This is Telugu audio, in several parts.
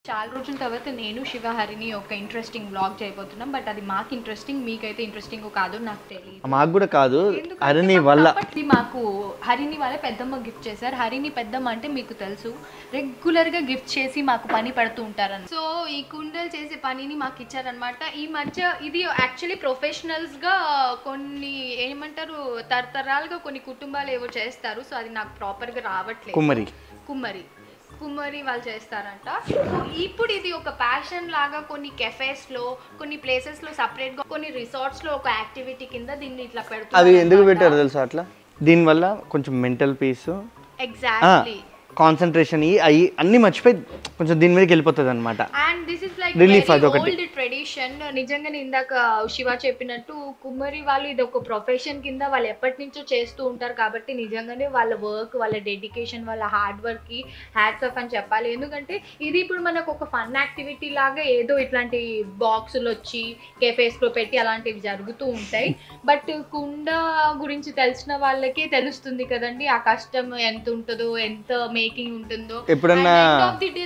చాలా రోజుల తర్వాత నేను శివ హరిని ఒక ఇంట్రెస్టింగ్ బ్లాగ్ చేయబోతున్నాం. బట్ అది మాకు ఇంట్రెస్టింగ్, మీకైతే ఇంట్రెస్టింగ్ కాదు నాకు తెలియదు. మాకు కూడా కాదు, హరిని వల్ల మాకు హరిని వాళ్ళ పెద్దమ్మ గిఫ్ట్ చేశారు. హరిని పెద్దమ్మ అంటే మీకు తెలుసు, రెగ్యులర్గా గిఫ్ట్ చేసి మాకు పని పెడుతూ ఉంటారని. సో ఈ కుండలు చేసే పనిని మాకు ఇచ్చారనమాట. ఈ మధ్య ఇది యాక్చువల్లీ ప్రొఫెషనల్స్గా కొన్ని ఏమంటారు తరతరాలుగా కొన్ని కుటుంబాలు ఏవో చేస్తారు. సో అది నాకు ప్రాపర్గా రావట్లేదు. కుమ్మరి వాళ్ళు చేస్తారంట. సో ఇప్పుడు ఇది ఒక ప్యాషన్ లాగా కొన్ని కెఫేస్లో, కొన్ని ప్లేసెస్లో సపరేట్గా, కొన్ని రిసార్ట్స్లో ఒక యాక్టివిటీ కింద దీన్ని ఇట్లా పెడతారు. అది ఎందుకు పెట్టారు తెలుసా? అట్లా దీనివల్ల కొంచెం మెంటల్ పీస్, ఎగ్జాక్ట్లీ కాన్సన్ట్రేషన్ అయ్యి అన్ని మర్చిపోయి కొంచెం దీని మీదకి వెళ్ళిపోతుంది అనమాట. And this is like old tradition. నిజంగానే ఇందాక శివ చెప్పినట్టు కుమ్మరి వాళ్ళు ఇది ఒక ప్రొఫెషన్ కింద వాళ్ళు ఎప్పటి నుంచో చేస్తూ ఉంటారు. కాబట్టి నిజంగానే వాళ్ళ వర్క్, వాళ్ళ డెడికేషన్, వాళ్ళ హార్డ్ వర్క్ కి హ్యాట్స్ ఆఫ్ అని చెప్పాలి. ఎందుకంటే ఇది ఇప్పుడు మనకు ఒక ఫన్ యాక్టివిటీ లాగా ఏదో ఇట్లాంటి బాక్సులు వచ్చి కెఫేస్ లో పెట్టి అలాంటివి జరుగుతూ ఉంటాయి. బట్ కుండ గురించి తెలిసిన వాళ్ళకే తెలుస్తుంది కదండి ఆ కష్టం ఎంత ఉంటుందో, ఎంత మేకింగ్ ఉంటుందో. ఎప్పుడన్నా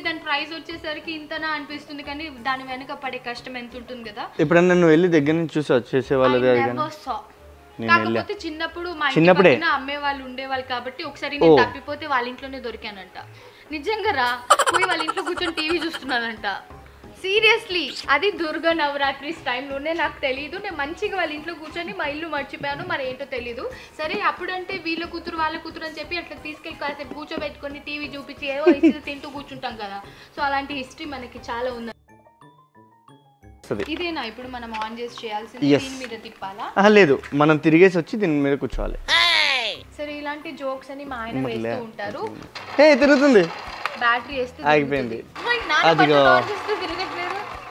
దాని ప్రైస్ వచ్చేసరికి ఇంతనా అనిపిస్తుంది, కానీ దాని వెనక పడే కష్టం ఎంత ఉంటుంది కదా. ఎప్పుడన్నా నువ్వు వెళ్ళి దగ్గర నుంచి చూసావు చేసేవాళ్ళు? కాకపోతే చిన్నప్పుడు మా ఇంటి అమ్మే వాళ్ళు ఉండేవాళ్ళు కాబట్టి ఒకసారి నేను తప్పిపోతే వాళ్ళ ఇంట్లోనే దొరికానంట. నిజంగా రా పోయి వాళ్ళ ఇంట్లో కూర్చొని టీవీ చూస్తున్నానంట. సీరియస్లీ అది దుర్గా నవరాత్రిస్ టైంలోనే. నాకు తెలీదు, నేను మంచిగా వాళ్ళ ఇంట్లో కూర్చొని మా ఇల్లు మర్చిపోయాను, మరి ఏంటో తెలీదు. సరే అప్పుడంటే వీళ్ళ కూతురు వాళ్ళ కూతురు అని చెప్పి అట్లా తీసుకెళ్ళి కాసేపు కూర్చోబెట్టుకొని టీవీ చూపించి ఏవో ఇసి తింటూ కూర్చుంటాం కదా. సో అలాంటి హిస్టరీ మనకి చాలా ఉంది. ఇదేనా ఇప్పుడు మనం ఆన్ చేసి చేయాల్సింది? దీని మీద తిప్పాలా? లేదు, మనం తిరిగేసి వచ్చి దీని మీద కూర్చోవాలి. సరే ఇలాంటి జోక్స్ అని మా ఆయన వేస్తూ ఉంటారు. తిరుగుతుంది, బ్యాటరీ వేస్తే ఆగిపోయింది.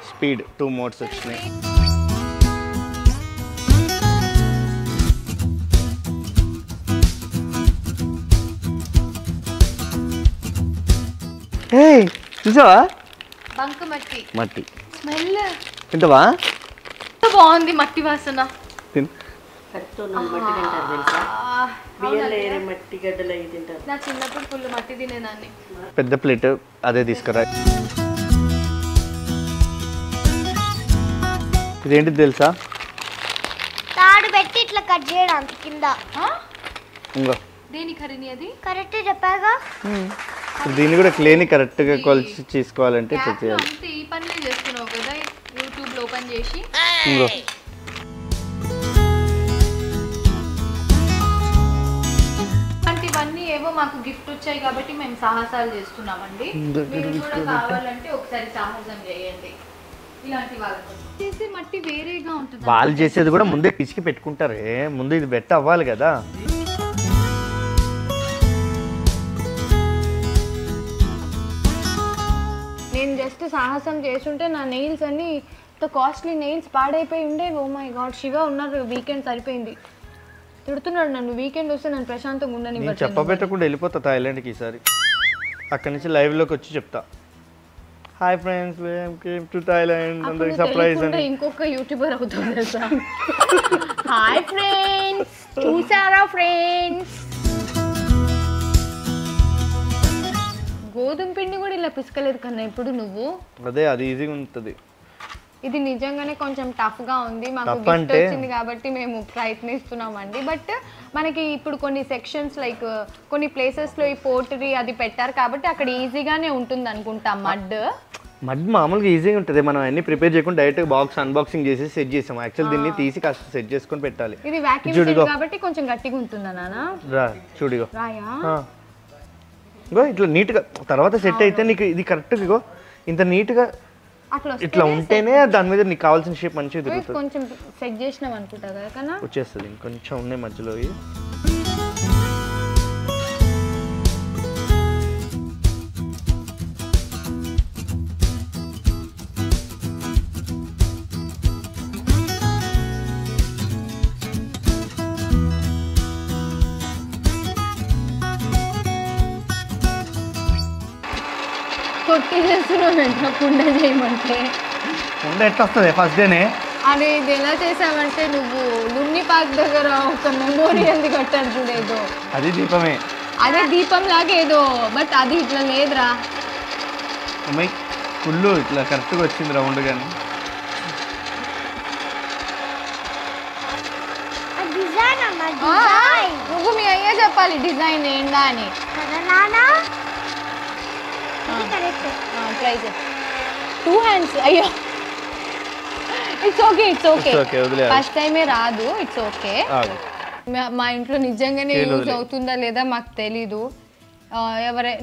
స్పీడ్ 2 మోడ్స్ వచ్చినాయి. చూసావా? బంకమట్టి మట్టి స్మెల్ తింటావా? బాగుంది మట్టి వాసన. నా చిన్నప్పుడు ఫుల్ మట్టి తినేదాన్ని. పెద్ద ప్లేట్ అదే తీసుకురా. ఇదేంటిది తెలుసా? తాడు పెట్టి ఇట్లా కట్ చేయడానికి కింద. ఇంకో దేని ఖరీని? అది కరెక్ట్ చెప్పాగా. దీన్ని కూడా క్లీన్ కరెక్ట్ గా కొలిచి చేసుకోవాలంటే ఇట్లా చేయాలి. అంతే, ఈ పని చేస్తున్నావు కదా యూట్యూబ్ లో ఓపెన్ చేసి. ఇంకో ఇవన్నీ ఏవో మాకు గిఫ్ట్ వచ్చాయి కాబట్టి మేము సాహసాలు చేస్తున్నామండి. మీరు కూడా కావాలంటే ఒకసారి సాహసం చేయండి. ఇలాంటి వాళ్ళతో చేసే మట్టి వేరేగా ఉంటుంది. వాళ్ళు చేసేది కూడా ముందే పిసికి పెట్టుకుంటారు. ముందు ఇది బెట్ట అవ్వాలి కదా. నేను జస్ట్ సాహసం చేస్తుంటే నా నెయిల్స్ అన్ని కాస్ట్లీ నెయిల్స్ పాడైపోయి ఉండే. ఓ మై గాడ్, శివ ఉన్నారు, వీకెండ్ సరిపోయింది. తిడుతున్నాడు నన్ను. వీకెండ్ వస్తే నన్ను ప్రశాంతంగా ఉండని. నేను చెప్పబెట్టకుండా వెళ్ళిపోతా థాయిలాండ్కి ఈసారి. అక్కడి నుంచి లైవ్లోకి వచ్చి చెప్తా, hi friends, welcome came to Thailand, అందరికి సర్ప్రైజ్ అని. ఇంకొక యూట్యూబర్ అవుతుంది తెలుసా? హాయ్ ఫ్రెండ్స్, చూసారా ఫ్రెండ్స్? గోధుమ పిండి కూడా ఇలా పిసకలేదు కన్నా ఇప్పుడు నువ్వు. అదే, అది ఈజీగా ఉంటుంది. ఇది నిజంగానే కొంచెం టఫ్గా ఉంది. మాకు గిఫ్ట్ వచ్చింది కాబట్టి మేము ప్రయత్నిస్తున్నామండి. బట్ మనకి ఇప్పుడు కొన్ని సెక్షన్స్ లైక్ కొన్ని ప్లేసెస్లో ఈ పోటరీ అది పెట్టారు కాబట్టి అక్కడ ఈజీగానే ఉంటుంది అనుకుంటా. మడ్ మామూలుగా ఈజీగా ఉంటుంది. మనం అన్ని ప్రిపేర్ చేయకుండా డైరెక్ట్ బాక్స్ అన్బాక్సింగ్ చేసి సెట్ చేసాం. యాక్చువల్ దీన్ని తీసి కాస్త సెట్ చేసుకొని పెట్టాలి. ఇది వాక్యూమ్ సీల్ కాబట్టి కొంచెం గట్టిగా ఉంటుందా నాన్న? రా చూడిగో, రాయా ఇగో ఇట్లా నీట్గా తర్వాత సెట్ అయితే నీకు ఇది కరెక్ట్గా ఇగో ఇంత నీట్గా ఇట్లా ఉంటేనే దాని మీద నీకు కావాల్సిన షేప్ మంచిగా తిరుగుతుంది. కొంచెం సెట్ చేసినాం అనుకుంటా కదా, వచ్చేస్తుంది. ఇంకొంచెం ఉన్నాయి మధ్యలో. కొట్టి చేస్తున్నావు కుండ చేయమంటే. కుండ ఎట్లా వస్తుంది ఫస్ట్ డేనే? అరే ఇది ఎలా చేసావంటే నువ్వు లుంగి పార్క్ దగ్గర ఒక మెమోరియల్ కట్టారు చూడేదో, అది దీపమే. అదే దీపం లాగా ఏదో, బట్ అది ఇట్లా లేదురా. ఫుల్ ఇట్లా కరెక్ట్గా వచ్చింది రౌండ్ కానీ. డిజైన్ అన్న ఆ, డిజైన్ నువ్వు మీ అయ్యే చెప్పాలి డిజైన్ ఏందా అని. కదా నానా కరెక్ట్ ట్రై చేయి. 2 హ్యాండ్స్. అయ్యో it's okay it's okay. It's okay, వదిలేయాలి. ఫస్ట్ టైమే రాదు. It's okay. మా ఇంట్లో నిజంగానే యూజ్ అవుతుందా లేదా మాకు తెలీదు.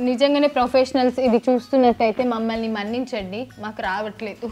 నిజంగానే ప్రొఫెషనల్స్ ఇది చూస్తున్నట్టయితే మమ్మల్ని మన్నించండి, మాకు రావట్లేదు.